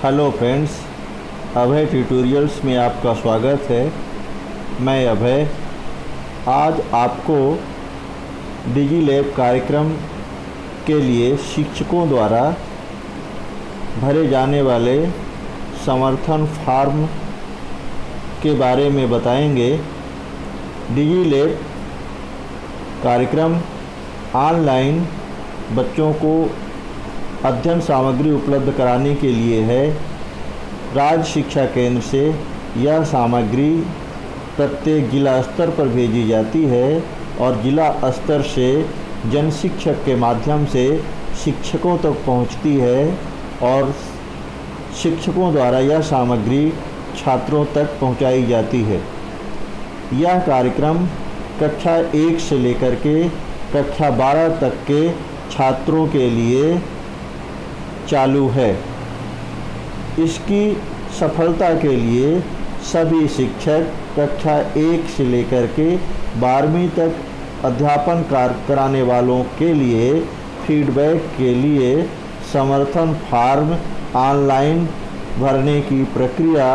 Hello friends, अभय tutorials में आपका स्वागत है। मैं अभय आज आपको डिजीलैब कार्यक्रम के लिए शिक्षकों द्वारा भरे जाने वाले समर्थन फॉर्म के बारे में बताएंगे। डिजीलैब कार्यक्रम ऑनलाइन बच्चों को अध्ययन सामग्री उपलब्ध कराने के लिए है। राज्य शिक्षा केंद्र से यह सामग्री प्रत्येक जिला स्तर पर भेजी जाती है और जिला स्तर से जन शिक्षक के माध्यम से शिक्षकों तक पहुंचती है और शिक्षकों द्वारा यह सामग्री छात्रों तक पहुंचाई जाती है। यह कार्यक्रम कक्षा 1 से लेकर के कक्षा 12 तक के छात्रों के लिए चालू है। इसकी सफलता के लिए सभी शिक्षक कक्षा 1 से लेकर के 12वीं तक अध्यापन कार्य कराने वालों के लिए फीडबैक के लिए समर्थन फॉर्म ऑनलाइन भरने की प्रक्रिया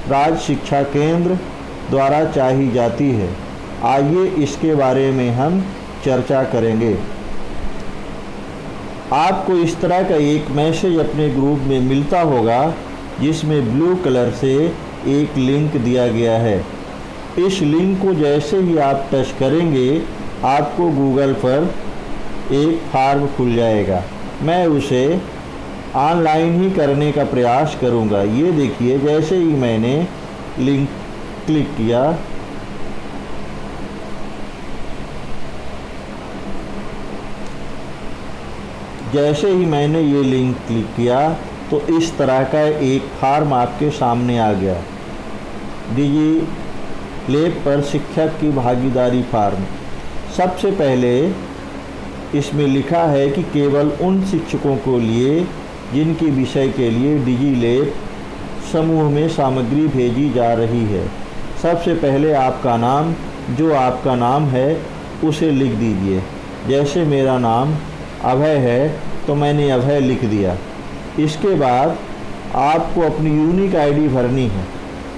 राज्य शिक्षा केंद्र द्वारा चाही जाती है। आइए इसके बारे में हम चर्चा करेंगे। आपको इस तरह का एक मैसेज अपने ग्रुप में मिलता होगा जिसमें ब्लू कलर से एक लिंक दिया गया है। इस लिंक को जैसे ही आप टच करेंगे आपको गूगल पर एक फॉर्म खुल जाएगा। मैं उसे ऑनलाइन ही करने का प्रयास करूंगा। ये देखिए, जैसे ही मैंने लिंक क्लिक किया जैसे ही मैंने ये लिंक क्लिक किया तो इस तरह का एक फॉर्म आपके सामने आ गया। डिजीलैब पर शिक्षक की भागीदारी फॉर्म। सबसे पहले इसमें लिखा है कि केवल उन शिक्षकों को लिए जिनके विषय के लिए डिजीलैब समूह में सामग्री भेजी जा रही है। सबसे पहले आपका नाम, जो आपका नाम है उसे लिख दीजिए। जैसे मेरा नाम अभय है तो मैंने अभय लिख दिया। इसके बाद आपको अपनी यूनिक आईडी भरनी है।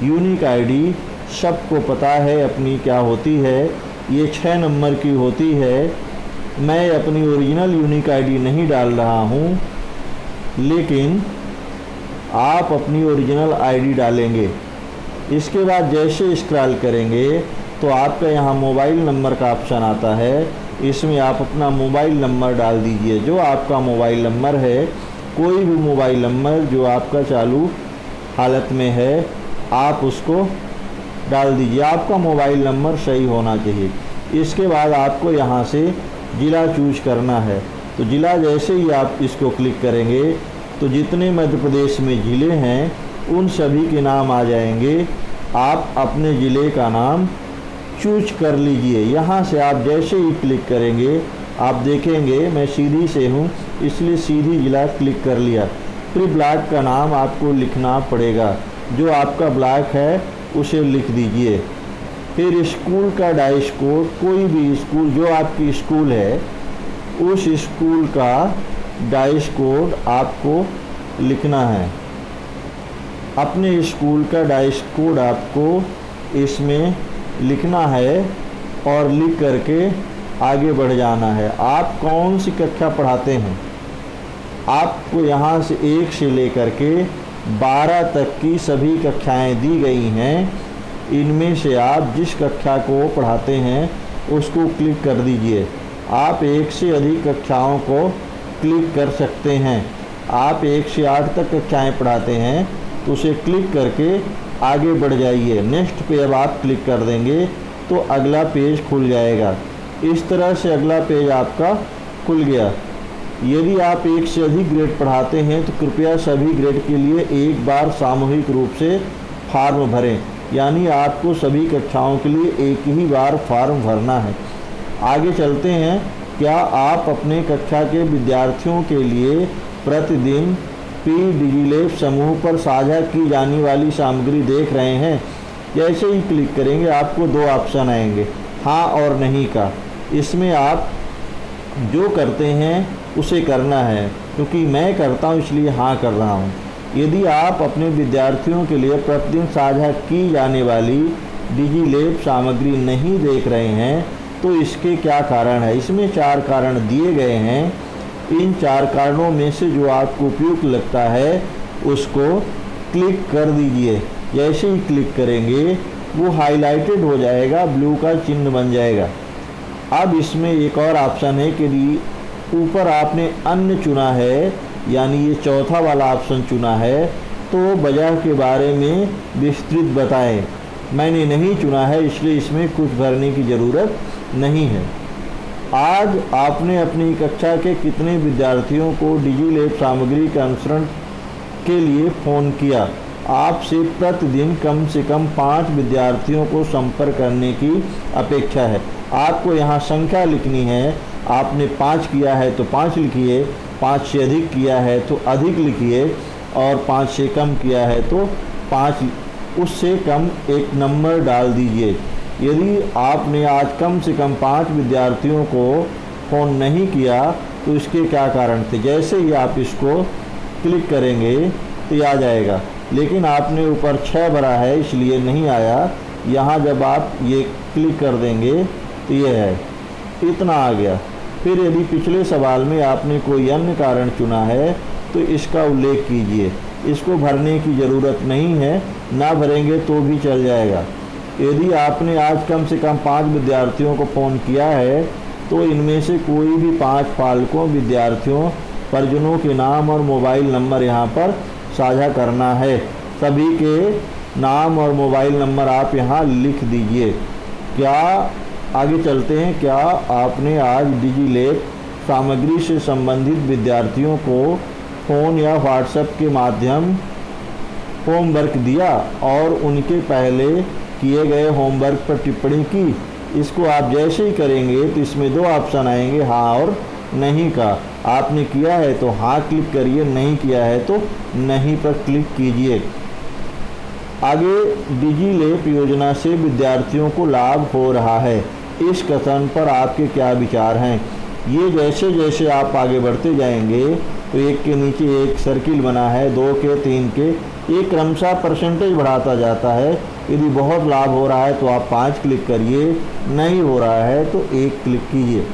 यूनिक आईडी सबको पता है अपनी क्या होती है। ये 6 नंबर की होती है। मैं अपनी ओरिजिनल यूनिक आईडी नहीं डाल रहा हूँ, लेकिन आप अपनी ओरिजिनल आईडी डालेंगे। इसके बाद जैसे स्क्रॉल करेंगे तो आपका यहाँ मोबाइल नंबर का ऑप्शन आता है। इसमें आप अपना मोबाइल नंबर डाल दीजिए। जो आपका मोबाइल नंबर है, कोई भी मोबाइल नंबर जो आपका चालू हालत में है, आप उसको डाल दीजिए। आपका मोबाइल नंबर सही होना चाहिए। इसके बाद आपको यहाँ से ज़िला चूज करना है। तो ज़िला जैसे ही आप इसको क्लिक करेंगे तो जितने मध्य प्रदेश में ज़िले हैं उन सभी के नाम आ जाएंगे। आप अपने ज़िले का नाम चूज कर लीजिए। यहाँ से आप जैसे ही क्लिक करेंगे आप देखेंगे, मैं सीधी से हूँ इसलिए सीधी जिला क्लिक कर लिया। फिर ब्लॉक का नाम आपको लिखना पड़ेगा। जो आपका ब्लॉक है उसे लिख दीजिए। फिर स्कूल का डाइस कोड, कोई भी स्कूल जो आपकी स्कूल है उस स्कूल का डाइस कोड आपको लिखना है। अपने स्कूल का डाइस कोड आपको इसमें लिखना है और लिख करके आगे बढ़ जाना है। आप कौन सी कक्षा पढ़ाते हैं, आपको यहाँ से 1 से लेकर के 12 तक की सभी कक्षाएं दी गई हैं। इनमें से आप जिस कक्षा को पढ़ाते हैं उसको क्लिक कर दीजिए। आप 1 से अधिक कक्षाओं को क्लिक कर सकते हैं। आप 1 से 8 तक कक्षाएं पढ़ाते हैं तो उसे क्लिक करके आगे बढ़ जाइए। नेक्स्ट पे अब आप क्लिक कर देंगे तो अगला पेज खुल जाएगा। इस तरह से अगला पेज आपका खुल गया। यदि आप 1 से अधिक ग्रेड पढ़ाते हैं तो कृपया सभी ग्रेड के लिए एक बार सामूहिक रूप से फॉर्म भरें। यानी आपको सभी कक्षाओं के लिए एक ही बार फॉर्म भरना है। आगे चलते हैं। क्या आप अपने कक्षा के विद्यार्थियों के लिए प्रतिदिन डिजीलैब समूह पर साझा की जाने वाली सामग्री देख रहे हैं? जैसे ही क्लिक करेंगे आपको 2 ऑप्शन आएंगे, हाँ और नहीं का। इसमें आप जो करते हैं उसे करना है, क्योंकि मैं करता हूँ इसलिए हाँ कर रहा हूँ। यदि आप अपने विद्यार्थियों के लिए प्रतिदिन साझा की जाने वाली डिजीलैब सामग्री नहीं देख रहे हैं तो इसके क्या कारण है। इसमें 4 कारण दिए गए हैं। इन 4 कारणों में से जो आपको उपयुक्त लगता है उसको क्लिक कर दीजिए। जैसे ही क्लिक करेंगे वो हाईलाइटेड हो जाएगा, ब्लू का चिन्ह बन जाएगा। अब इसमें एक और ऑप्शन है कि यदि ऊपर आपने अन्य चुना है, यानी ये चौथा वाला ऑप्शन चुना है, तो वजह के बारे में विस्तृत बताएं। मैंने नहीं चुना है इसलिए इसमें कुछ भरने की ज़रूरत नहीं है। आज आपने अपनी कक्षा के कितने विद्यार्थियों को डिजीलैब सामग्री के अनुसरण के लिए फ़ोन किया। आपसे प्रतिदिन कम से कम 5 विद्यार्थियों को संपर्क करने की अपेक्षा है। आपको यहाँ संख्या लिखनी है। आपने 5 किया है तो 5 लिखिए, 5 से अधिक किया है तो अधिक लिखिए, और 5 से कम किया है तो 5 उससे कम एक नंबर डाल दीजिए। यदि आपने आज कम से कम 5 विद्यार्थियों को फ़ोन नहीं किया तो इसके क्या कारण थे। जैसे ही आप इसको क्लिक करेंगे तो ये आ जाएगा, लेकिन आपने ऊपर 6 भरा है इसलिए नहीं आया। यहाँ जब आप ये क्लिक कर देंगे तो ये है, इतना आ गया। फिर यदि पिछले सवाल में आपने कोई अन्य कारण चुना है तो इसका उल्लेख कीजिए। इसको भरने की ज़रूरत नहीं है, ना भरेंगे तो भी चल जाएगा। यदि आपने आज कम से कम 5 विद्यार्थियों को फ़ोन किया है तो इनमें से कोई भी 5 पालकों, विद्यार्थियों, परिजनों के नाम और मोबाइल नंबर यहाँ पर साझा करना है। सभी के नाम और मोबाइल नंबर आप यहाँ लिख दीजिए। क्या आगे चलते हैं। क्या आपने आज डिजीलैब सामग्री से संबंधित विद्यार्थियों को फ़ोन या व्हाट्सएप के माध्यम होमवर्क दिया और उनके पहले किए गए होमवर्क पर टिप्पणी की। इसको आप जैसे ही करेंगे तो इसमें 2 ऑप्शन आएंगे, हाँ और नहीं का। आपने किया है तो हाँ क्लिक करिए, नहीं किया है तो नहीं पर क्लिक कीजिए। आगे, डिजीलैब योजना से विद्यार्थियों को लाभ हो रहा है, इस कथन पर आपके क्या विचार हैं। ये जैसे जैसे आप आगे बढ़ते जाएंगे तो एक के नीचे एक सर्किल बना है, 2 के 3 के, एक क्रमशः परसेंटेज बढ़ाता जाता है। यदि बहुत लाभ हो रहा है तो आप 5 क्लिक करिए, नहीं हो रहा है तो 1 क्लिक कीजिए।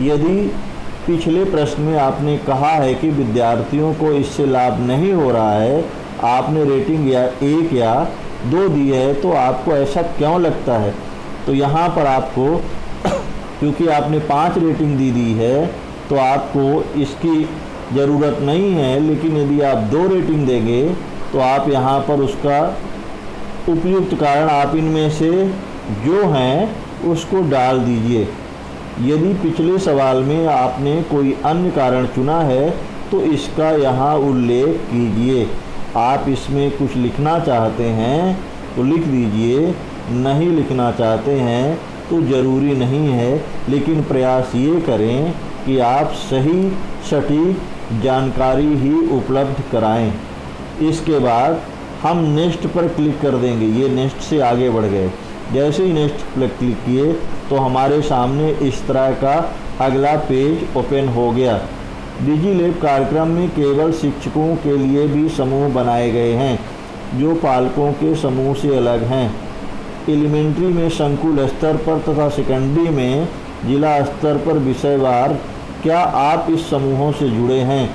यदि पिछले प्रश्न में आपने कहा है कि विद्यार्थियों को इससे लाभ नहीं हो रहा है, आपने रेटिंग या 1 या 2 दी है, तो आपको ऐसा क्यों लगता है। तो यहाँ पर आपको क्योंकि आपने 5 रेटिंग दी है तो आपको इसकी ज़रूरत नहीं है, लेकिन यदि आप 2 रेटिंग देंगे तो आप यहाँ पर उसका उपयुक्त कारण आप इनमें से जो हैं उसको डाल दीजिए। यदि पिछले सवाल में आपने कोई अन्य कारण चुना है तो इसका यहाँ उल्लेख कीजिए। आप इसमें कुछ लिखना चाहते हैं तो लिख दीजिए, नहीं लिखना चाहते हैं तो ज़रूरी नहीं है, लेकिन प्रयास ये करें कि आप सही सटीक जानकारी ही उपलब्ध कराएं। इसके बाद हम नेक्स्ट पर क्लिक कर देंगे। ये नेक्स्ट से आगे बढ़ गए। जैसे ही नेक्स्ट पर क्लिक किए तो हमारे सामने इस तरह का अगला पेज ओपन हो गया। डिजीलैब कार्यक्रम में केवल शिक्षकों के लिए भी समूह बनाए गए हैं जो पालकों के समूह से अलग हैं। एलिमेंट्री में संकुल स्तर पर तथा सेकेंडरी में जिला स्तर पर विषयवार। क्या आप इस समूहों से जुड़े हैं।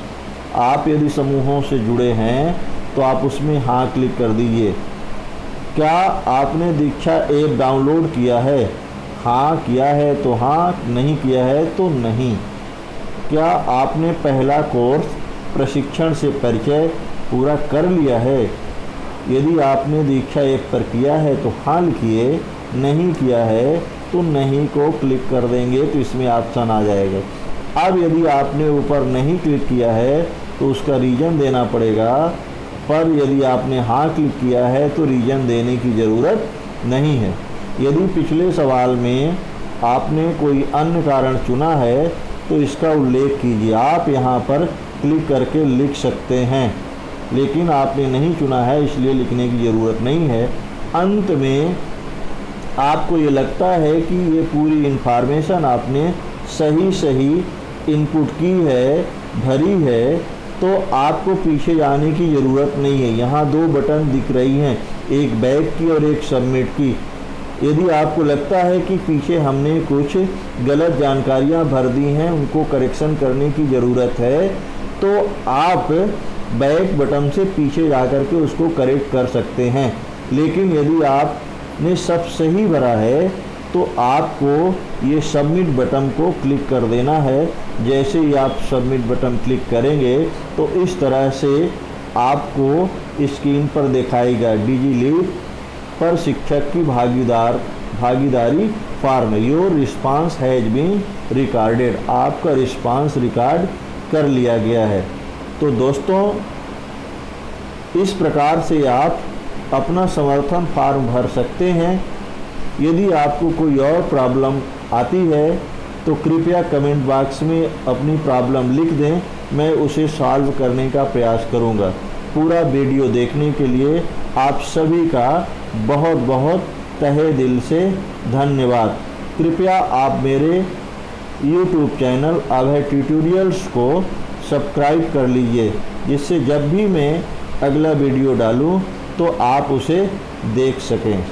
आप यदि समूहों से जुड़े हैं तो आप उसमें हाँ क्लिक कर दीजिए। क्या आपने दीक्षा ऐप डाउनलोड किया है। हाँ किया है तो हाँ, नहीं किया है तो नहीं। क्या आपने पहला कोर्स प्रशिक्षण से परिचय पूरा कर लिया है। यदि आपने दीक्षा ऐप पर किया है तो हाँ लिखिए, नहीं किया है तो नहीं को क्लिक कर देंगे तो इसमें ऑप्शन आ जाएगा। अब यदि आपने ऊपर नहीं क्लिक किया है तो उसका रीज़न देना पड़ेगा, पर यदि आपने हाँ क्लिक किया है तो रीज़न देने की ज़रूरत नहीं है। यदि पिछले सवाल में आपने कोई अन्य कारण चुना है तो इसका उल्लेख कीजिए। आप यहाँ पर क्लिक करके लिख सकते हैं, लेकिन आपने नहीं चुना है इसलिए लिखने की ज़रूरत नहीं है। अंत में आपको ये लगता है कि ये पूरी इन्फॉर्मेशन आपने सही इनपुट की है, भरी है, तो आपको पीछे जाने की ज़रूरत नहीं है। यहाँ 2 बटन दिख रही हैं, एक बैक की और एक सबमिट की। यदि आपको लगता है कि पीछे हमने कुछ गलत जानकारियाँ भर दी हैं, उनको करेक्शन करने की ज़रूरत है, तो आप बैक बटन से पीछे जा कर के उसको करेक्ट कर सकते हैं। लेकिन यदि आपने सब सही भरा है तो आपको ये सबमिट बटन को क्लिक कर देना है। जैसे ही आप सबमिट बटन क्लिक करेंगे तो इस तरह से आपको स्क्रीन पर दिखाएगा डिजीलीप पर शिक्षक की भागीदारी form, your response has been recorded, आपका रिस्पांस रिकॉर्ड कर लिया गया है। तो दोस्तों, इस प्रकार से आप अपना समर्थन फॉर्म भर सकते हैं। यदि आपको कोई और प्रॉब्लम आती है तो कृपया कमेंट बॉक्स में अपनी प्रॉब्लम लिख दें, मैं उसे सॉल्व करने का प्रयास करूंगा। पूरा वीडियो देखने के लिए आप सभी का बहुत बहुत तहे दिल से धन्यवाद। कृपया आप मेरे YouTube चैनल अभय ट्यूटोरियल्स को सब्सक्राइब कर लीजिए, जिससे जब भी मैं अगला वीडियो डालूं तो आप उसे देख सकें।